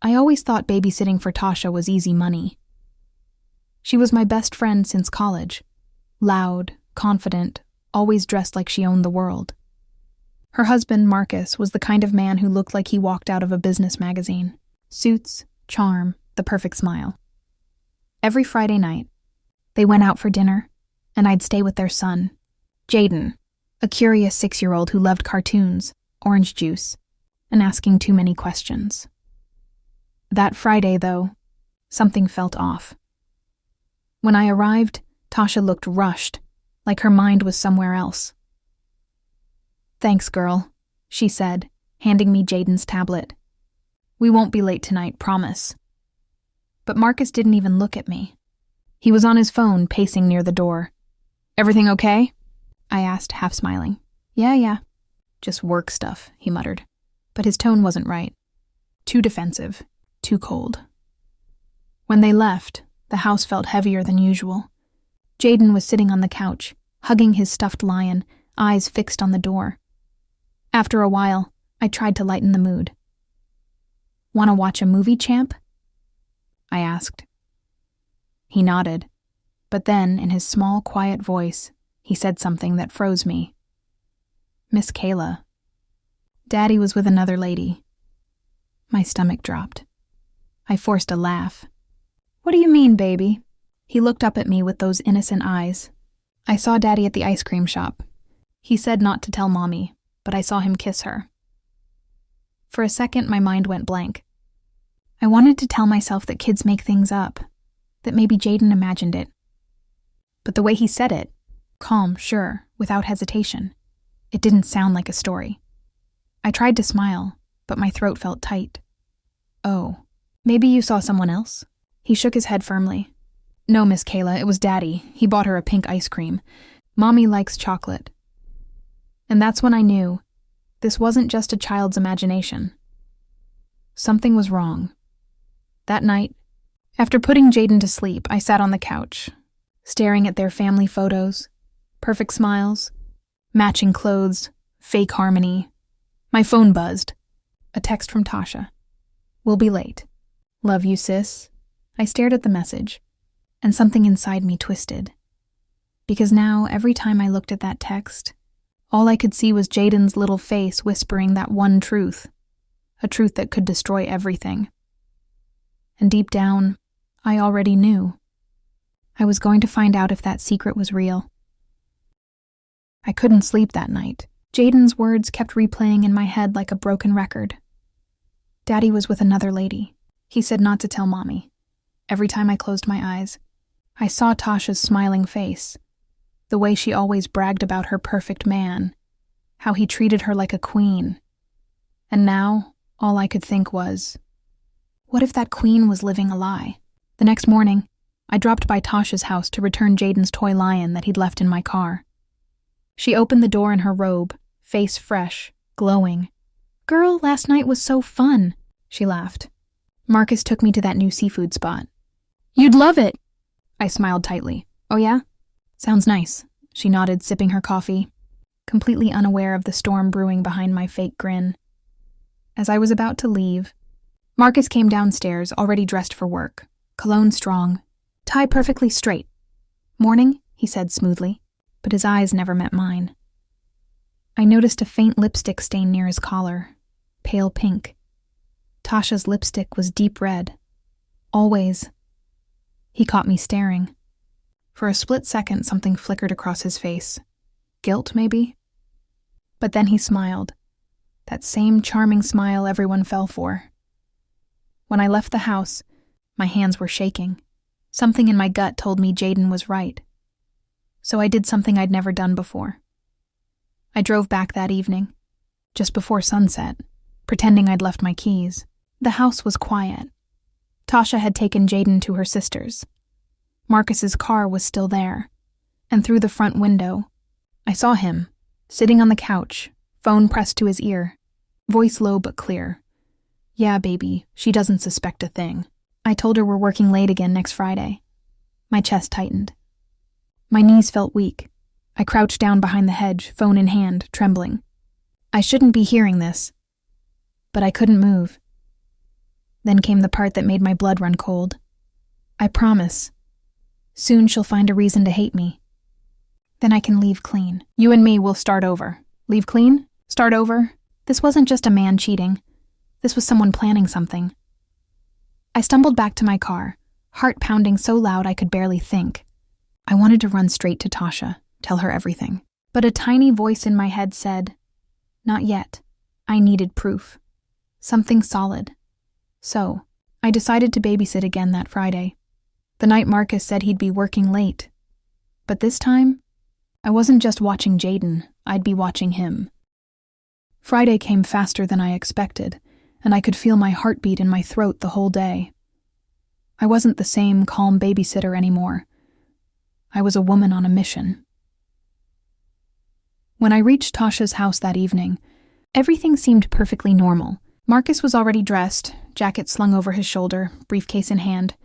I always thought babysitting for Tasha was easy money. She was my best friend since college. Loud, confident, always dressed like she owned the world. Her husband, Marcus, was the kind of man who looked like he walked out of a business magazine. Suits, charm, the perfect smile. Every Friday night, they went out for dinner, and I'd stay with their son, Jaden, a curious 6-year-old who loved cartoons, orange juice, and asking too many questions. That Friday, though, something felt off. When I arrived, Tasha looked rushed, like her mind was somewhere else. "Thanks, girl," she said, handing me Jaden's tablet. "We won't be late tonight, promise." But Marcus didn't even look at me. He was on his phone, pacing near the door. "Everything okay?" I asked, half smiling. Yeah. Just work stuff," he muttered. But his tone wasn't right. Too defensive, too cold. When they left, the house felt heavier than usual. Jaden was sitting on the couch, hugging his stuffed lion, eyes fixed on the door. After a while, I tried to lighten the mood. "Want to watch a movie, champ?" I asked. He nodded, but then, in his small, quiet voice, he said something that froze me. "Miss Kayla." Daddy was with another lady. My stomach dropped. I forced a laugh. "What do you mean, baby?" He looked up at me with those innocent eyes. "I saw Daddy at the ice cream shop. He said not to tell Mommy, but I saw him kiss her." For a second, my mind went blank. I wanted to tell myself that kids make things up, that maybe Jaden imagined it. But the way he said it, calm, sure, without hesitation, it didn't sound like a story. I tried to smile, but my throat felt tight. "Oh, maybe you saw someone else?" He shook his head firmly. "No, Miss Kayla, it was Daddy. He bought her a pink ice cream. Mommy likes chocolate." And that's when I knew this wasn't just a child's imagination. Something was wrong. That night, after putting Jaden to sleep, I sat on the couch, staring at their family photos, perfect smiles, matching clothes, fake harmony. My phone buzzed. A text from Tasha. "We'll be late. Love you, sis." I stared at the message, and something inside me twisted. Because now, every time I looked at that text, all I could see was Jaden's little face whispering that one truth, a truth that could destroy everything. And deep down, I already knew. I was going to find out if that secret was real. I couldn't sleep that night. Jaden's words kept replaying in my head like a broken record. Daddy was with another lady. He said not to tell Mommy. Every time I closed my eyes, I saw Tasha's smiling face, the way she always bragged about her perfect man, how he treated her like a queen. And now, all I could think was, what if that queen was living a lie? The next morning, I dropped by Tasha's house to return Jaden's toy lion that he'd left in my car. She opened the door in her robe, face fresh, glowing. "Girl, last night was so fun," she laughed. "Marcus took me to that new seafood spot." "You'd love it!" I smiled tightly. "Oh yeah? Sounds nice." She nodded, sipping her coffee, completely unaware of the storm brewing behind my fake grin. As I was about to leave, Marcus came downstairs, already dressed for work, cologne strong, tie perfectly straight. "Morning," he said smoothly, but his eyes never met mine. I noticed a faint lipstick stain near his collar, pale pink. Tasha's lipstick was deep red. Always. He caught me staring. For a split second, something flickered across his face. Guilt, maybe? But then he smiled. That same charming smile everyone fell for. When I left the house, my hands were shaking. Something in my gut told me Jaden was right. So I did something I'd never done before. I drove back that evening, just before sunset, pretending I'd left my keys. The house was quiet. Tasha had taken Jaden to her sister's. Marcus's car was still there, and through the front window, I saw him, sitting on the couch, phone pressed to his ear, voice low but clear. "Yeah, baby, she doesn't suspect a thing. I told her we're working late again next Friday." My chest tightened. My knees felt weak. I crouched down behind the hedge, phone in hand, trembling. I shouldn't be hearing this, but I couldn't move. Then came the part that made my blood run cold. I promise. Soon she'll find a reason to hate me. Then I can leave clean. You and me will start over. Leave clean? Start over? This wasn't just a man cheating. This was someone planning something. I stumbled back to my car, heart pounding so loud I could barely think. I wanted to run straight to Tasha, tell her everything. But a tiny voice in my head said, "Not yet. I needed proof. Something solid." So, I decided to babysit again that Friday. The night Marcus said he'd be working late. But this time, I wasn't just watching Jaden, I'd be watching him. Friday came faster than I expected, and I could feel my heartbeat in my throat the whole day. I wasn't the same calm babysitter anymore. I was a woman on a mission. When I reached Tasha's house that evening, everything seemed perfectly normal. Marcus was already dressed, jacket slung over his shoulder, briefcase in hand.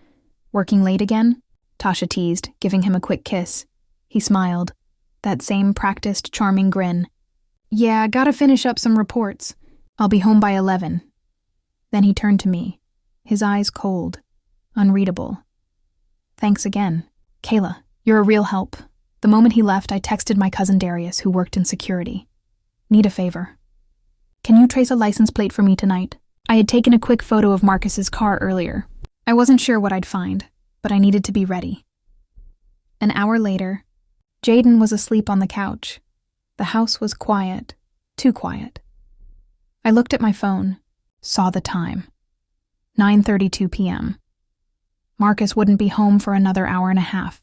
"Working late again?" Tasha teased, giving him a quick kiss. He smiled, that same practiced, charming grin. "Yeah, gotta finish up some reports. I'll be home by 11. Then he turned to me, his eyes cold, unreadable. "Thanks again. Kayla, you're a real help." The moment he left, I texted my cousin Darius, who worked in security. "Need a favor. Can you trace a license plate for me tonight?" I had taken a quick photo of Marcus's car earlier. I wasn't sure what I'd find, but I needed to be ready. An hour later, Jaden was asleep on the couch. The house was quiet, too quiet. I looked at my phone, saw the time. 9:32 p.m. Marcus wouldn't be home for another hour and a half.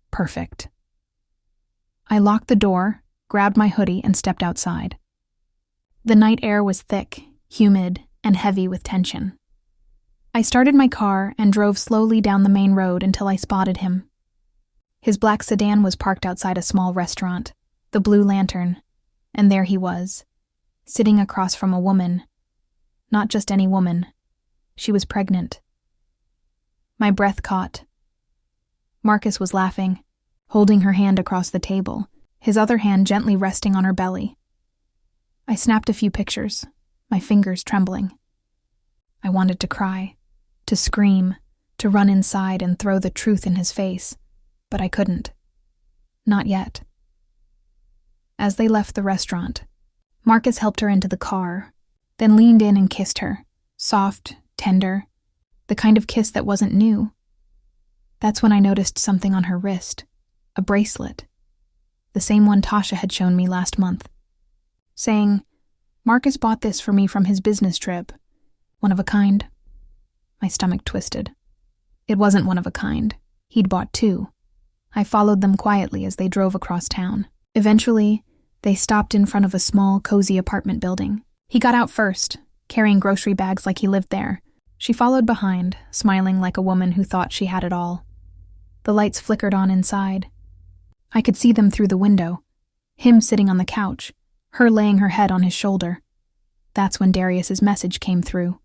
Perfect. I locked the door, grabbed my hoodie, and stepped outside. The night air was thick, humid, and heavy with tension. I started my car and drove slowly down the main road until I spotted him. His black sedan was parked outside a small restaurant, the Blue Lantern, and there he was, sitting across from a woman. Not just any woman. She was pregnant. My breath caught. Marcus was laughing, holding her hand across the table, his other hand gently resting on her belly. I snapped a few pictures, my fingers trembling. I wanted to cry, to scream, to run inside and throw the truth in his face, but I couldn't. Not yet. As they left the restaurant, Marcus helped her into the car, then leaned in and kissed her, soft, tender, the kind of kiss that wasn't new. That's when I noticed something on her wrist, a bracelet, the same one Tasha had shown me last month, saying, "Marcus bought this for me from his business trip. One of a kind." My stomach twisted. It wasn't one of a kind. He'd bought two. I followed them quietly as they drove across town. Eventually, they stopped in front of a small, cozy apartment building. He got out first, carrying grocery bags like he lived there. She followed behind, smiling like a woman who thought she had it all. The lights flickered on inside. I could see them through the window, him sitting on the couch, her laying her head on his shoulder. That's when Darius's message came through.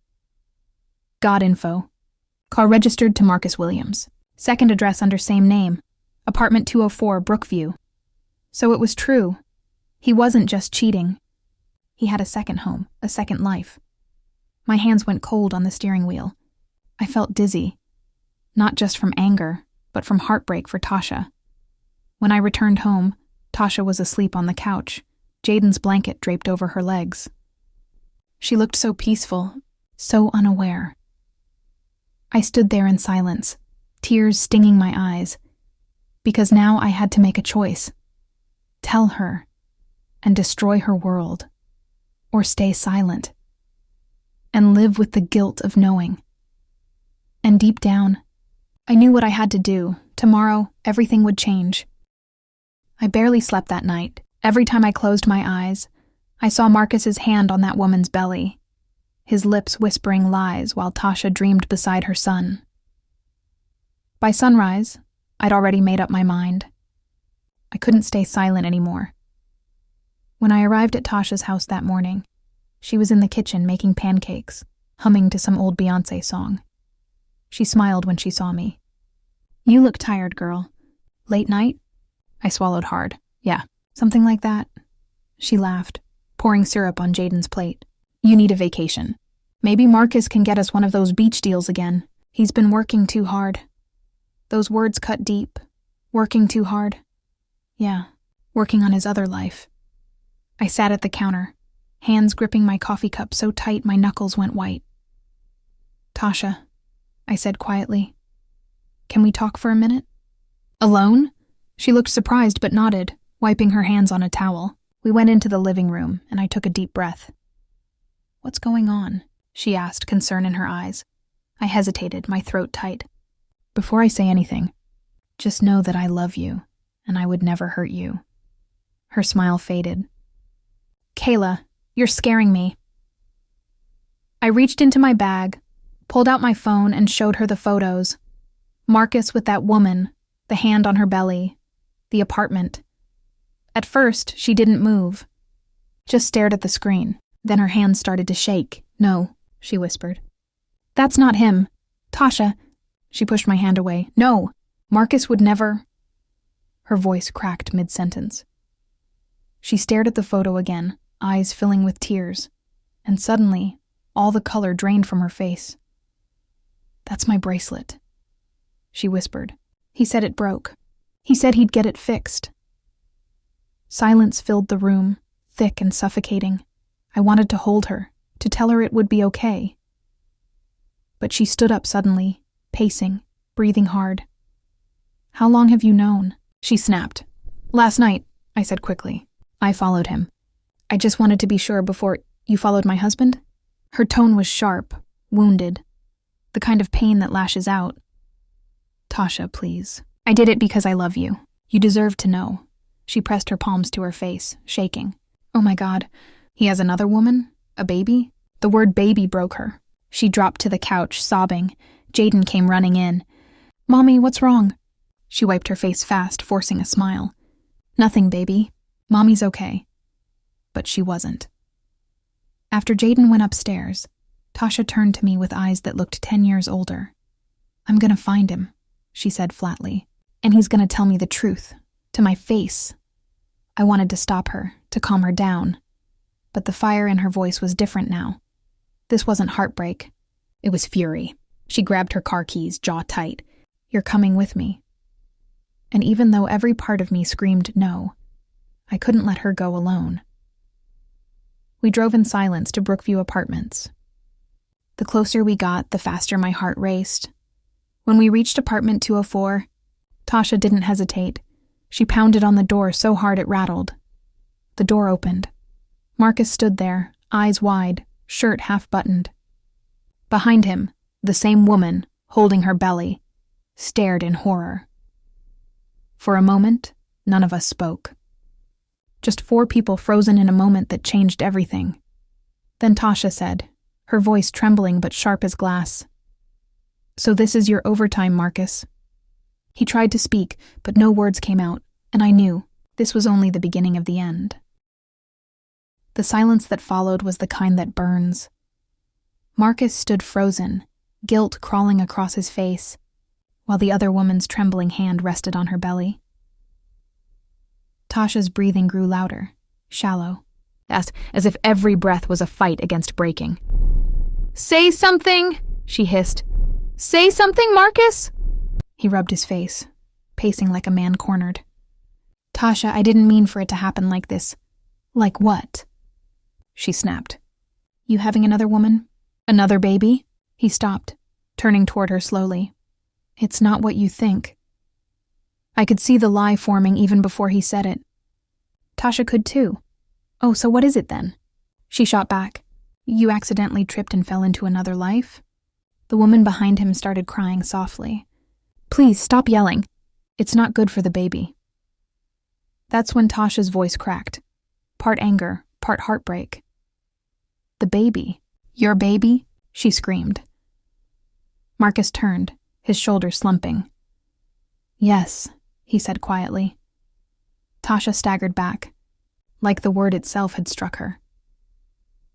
"Got info. Car registered to Marcus Williams. Second address under same name. Apartment 204, Brookview." So it was true. He wasn't just cheating. He had a second home, a second life. My hands went cold on the steering wheel. I felt dizzy. Not just from anger, but from heartbreak for Tasha. When I returned home, Tasha was asleep on the couch, Jaden's blanket draped over her legs. She looked so peaceful, so unaware. I stood there in silence, tears stinging my eyes, because now I had to make a choice. Tell her, and destroy her world, or stay silent, and live with the guilt of knowing. And deep down, I knew what I had to do. Tomorrow, everything would change. I barely slept that night. Every time I closed my eyes, I saw Marcus's hand on that woman's belly, his lips whispering lies while Tasha dreamed beside her son. By sunrise, I'd already made up my mind. I couldn't stay silent anymore. When I arrived at Tasha's house that morning, she was in the kitchen making pancakes, humming to some old Beyoncé song. She smiled when she saw me. "You look tired, girl. Late night?" I swallowed hard. "Yeah, something like that." She laughed, pouring syrup on Jaden's plate. "You need a vacation." Maybe Marcus can get us one of those beach deals again. He's been working too hard. Those words cut deep. Working too hard. Yeah, working on his other life. I sat at the counter, hands gripping my coffee cup so tight my knuckles went white. Tasha, I said quietly, can we talk for a minute? Alone? She looked surprised but nodded, wiping her hands on a towel. We went into the living room, and I took a deep breath. What's going on? She asked, concern in her eyes. I hesitated, my throat tight. Before I say anything, just know that I love you, and I would never hurt you. Her smile faded. Kayla, you're scaring me. I reached into my bag, pulled out my phone, and showed her the photos. Marcus with that woman, the hand on her belly, the apartment. At first, she didn't move, just stared at the screen. Then her hands started to shake. No, she whispered. That's not him. Tasha. She pushed my hand away. No, Marcus would never. Her voice cracked mid-sentence. She stared at the photo again, eyes filling with tears, and suddenly, all the color drained from her face. That's my bracelet, she whispered. He said it broke. He said he'd get it fixed. Silence filled the room, thick and suffocating. I wanted to hold her, to tell her it would be okay. But she stood up suddenly, pacing, breathing hard. How long have you known? She snapped. Last night, I said quickly. I followed him. I just wanted to be sure before you followed my husband? Her tone was sharp, wounded, the kind of pain that lashes out. Tasha, please. I did it because I love you. You deserve to know. She pressed her palms to her face, shaking. Oh my God. He has another woman? A baby? The word baby broke her. She dropped to the couch, sobbing. Jaden came running in. Mommy, what's wrong? She wiped her face fast, forcing a smile. Nothing, baby. Mommy's okay. But she wasn't. After Jaden went upstairs, Tasha turned to me with eyes that looked 10 years older. I'm gonna find him, she said flatly. And he's gonna tell me the truth. To my face. I wanted to stop her, to calm her down. But the fire in her voice was different now. This wasn't heartbreak. It was fury. She grabbed her car keys, jaw tight. You're coming with me. And even though every part of me screamed no, I couldn't let her go alone. We drove in silence to Brookview Apartments. The closer we got, the faster my heart raced. When we reached apartment 204, Tasha didn't hesitate. She pounded on the door so hard it rattled. The door opened. Marcus stood there, eyes wide, shirt half-buttoned. Behind him, the same woman, holding her belly, stared in horror. For a moment, none of us spoke. Just 4 people frozen in a moment that changed everything. Then Tasha said, her voice trembling but sharp as glass. So this is your overtime, Marcus. He tried to speak, but no words came out, and I knew this was only the beginning of the end. The silence that followed was the kind that burns. Marcus stood frozen, guilt crawling across his face, while the other woman's trembling hand rested on her belly. Tasha's breathing grew louder, shallow, as if every breath was a fight against breaking. Say something, she hissed. Say something, Marcus! He rubbed his face, pacing like a man cornered. Tasha, I didn't mean for it to happen like this. Like what? She snapped. You having another woman? Another baby? He stopped, turning toward her slowly. It's not what you think. I could see the lie forming even before he said it. Tasha could too. Oh, so what is it then? She shot back. You accidentally tripped and fell into another life? The woman behind him started crying softly. Please, stop yelling. It's not good for the baby. That's when Tasha's voice cracked. Part anger, part heartbreak. The baby? Your baby? She screamed. Marcus turned, his shoulders slumping. Yes, he said quietly. Tasha staggered back, like the word itself had struck her.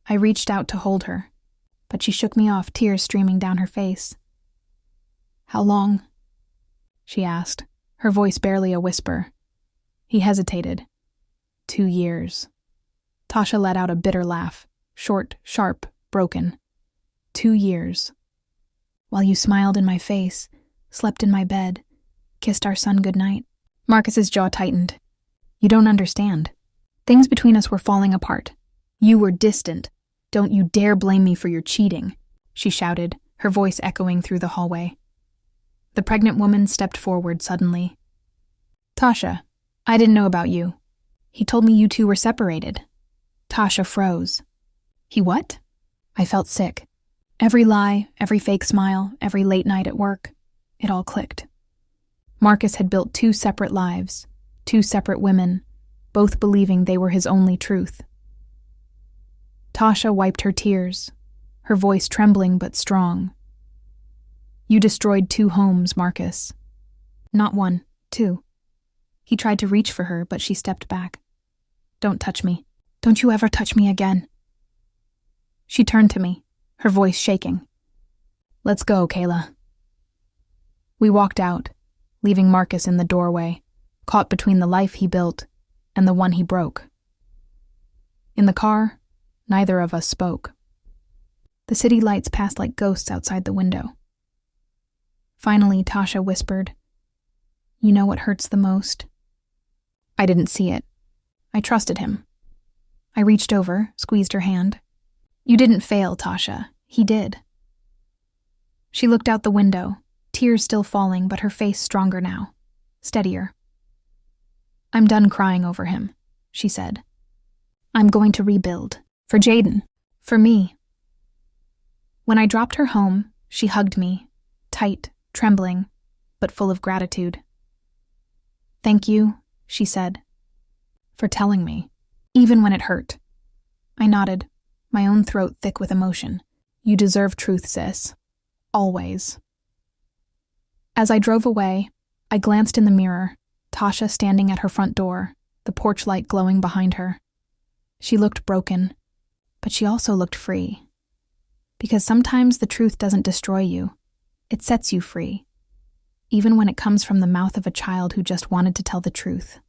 I reached out to hold her, but she shook me off, tears streaming down her face. How long? She asked, her voice barely a whisper. He hesitated. 2 years. Tasha let out a bitter laugh, short, sharp, broken. 2 years. While you smiled in my face, slept in my bed, kissed our son goodnight. Marcus's jaw tightened. You don't understand. Things between us were falling apart. You were distant. Don't you dare blame me for your cheating, she shouted, her voice echoing through the hallway. The pregnant woman stepped forward suddenly. Tasha, I didn't know about you. He told me you two were separated. Tasha froze. He what? I felt sick. Every lie, every fake smile, every late night at work, it all clicked. Marcus had built 2 separate lives, 2 separate women, both believing they were his only truth. Tasha wiped her tears, her voice trembling but strong. You destroyed 2 homes, Marcus. Not 1, 2. He tried to reach for her, but she stepped back. Don't touch me. Don't you ever touch me again. She turned to me, her voice shaking. Let's go, Kayla. We walked out, leaving Marcus in the doorway, caught between the life he built and the one he broke. In the car, neither of us spoke. The city lights passed like ghosts outside the window. Finally, Tasha whispered, You know what hurts the most? I didn't see it. I trusted him. I reached over, squeezed her hand. You didn't fail, Tasha. He did. She looked out the window, tears still falling, but her face stronger now, steadier. I'm done crying over him, she said. I'm going to rebuild. For Jaden. For me. When I dropped her home, she hugged me, tight, trembling, but full of gratitude. Thank you, she said, for telling me, even when it hurt. I nodded, my own throat thick with emotion. You deserve truth, sis. Always. As I drove away, I glanced in the mirror, Tasha standing at her front door, the porch light glowing behind her. She looked broken, but she also looked free. Because sometimes the truth doesn't destroy you, it sets you free, even when it comes from the mouth of a child who just wanted to tell the truth.